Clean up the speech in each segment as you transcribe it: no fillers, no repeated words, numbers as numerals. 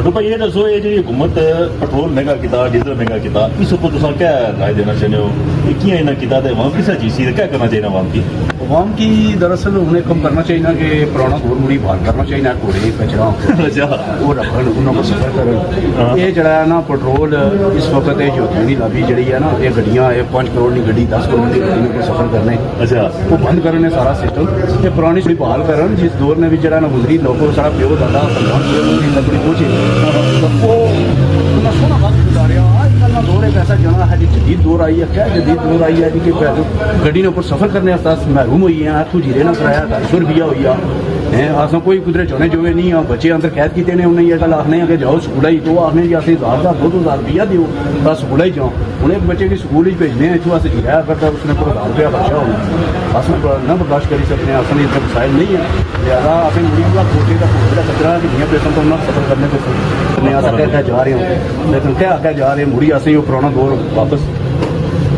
तो भाई ये दसो ये जी हुकूमत पेट्रोल महंगा किया डीजल महंगा किया इस ऊपर तुम क्या राय देना चाहते हो कि इन्हें किया तो अवाम किस चीज़ से क्या करना चाहिए अवाम की अवाम की दरअसल उन्हें कम करना चाहिए ना कि पुराना दौर मुड़ी बहाल करना चाहिए ना घोड़े कचरा वो रखन उन्होंने सफर कर ये जरा ना पेट्रोल इस वक्त योद्धा की लाभी जी है ना ये गड्डियाँ 5 करोड़ की गड्डी 10 करोड़ की गड्डी को सफर करने अच्छा वो बंद करने सारा सिस्टम ये पुरानी थोड़ी बहाल कर जिस दौर में भी जरा ना गुजरी लोगों सारा प्यो दादा लकड़ी पहुंचे तो वो सोना वक्त गुजारिया आजकल ना दौर एक ऐसा जाना है जदीद दौर आई है क्या जदीद दौर आई है कि गड्डी ने ऊपर सफर करने महरूम हुई है इतों जीरे ना कराया 250 रुपया हुई है असा कोई कुदरे चाहने जो नहीं बच्चे अंदर कैद किए ने उन्हें यह गल आखने कि जाओ स्कूल ही तो आखने जी असं 1000 2000 रुपया दियो बस स्कूल ही जाओ हूँ एक बच्चे की स्कूल ही भेजने इतों अस जीरा करता उसने कोई 1000 रुपया खर्चा होना अस ना बर्दाश्त करी सकते हैं असल इतना वसाइल नहीं है लिहाजा असें मुड़ी का खोटे का कचरा जिन्हें पैसा तो उन्होंने सफर करने पे अस अगर जा रहे हो लेकिन क्या अगर जा रहे मुड़ी असें पुराना दौर वापस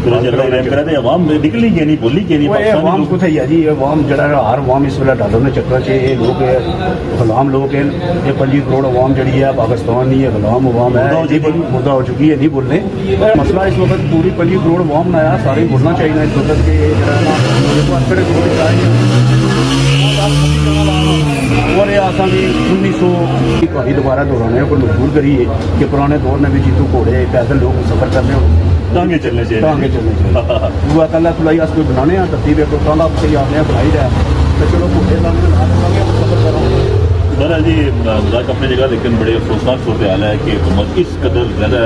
अवाम निकली गई नहीं बोली गई नहीं अवाम कुछ है जी अवाम जरा हर अवाम इस वेला डॉलर में चक्कर च ये लोग गुलाम लोग हैं ये 25 करोड़ अवाम जी है पाकिस्तान नहीं है गुलाम अवाम है मुद्दा हो चुकी है नहीं बोलने मसला इस वक्त पूरी 25 करोड़ अवाम बनाया सारे बोलना चाहिए इस वक्त के और असा भी 1900 कभी दोबारा दोहराने को मजबूर करिए कि पुराने दौर में भी जीतू घोड़े पैदल लोग सफर करने टांगे चलने चाहिए टांगे चलने चाहिए दुआ तला तुलाई अस कोई बनाने तरतीब कोई टांगा कोई आपने बनाई रहा तो चलो घोड़े सफर करो बहरहाल जी मजाक अपनी जगह लेकिन बड़े अफसोसनाक सूरत हाल है कि हुकूमत इस कदर ज़्यादा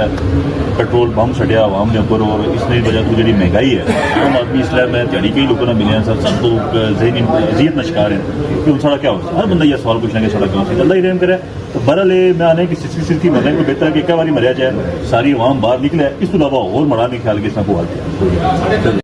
पेट्रोल बम छड़िया आवाम ने ऊपर और इसने वजह से जी महंगाई है आम आदमी इसलिए मैं दिहाड़ी कई लोगों ने मिले हैं सर सब लोग जहनी अजियत का शिकार हैं कि हूँ सारा क्या हो हर बंदा यह सवाल पूछना कि सारा क्यों अल्लाह ही रहम करे तो बहरहाल मैं आने की सिरकी मरने को बेहतर है कि एक बार मरिया जाए सारी आवाम बाहर निकले इस तो अलावा और मरा नहीं ख्याल कि इसमें को हाल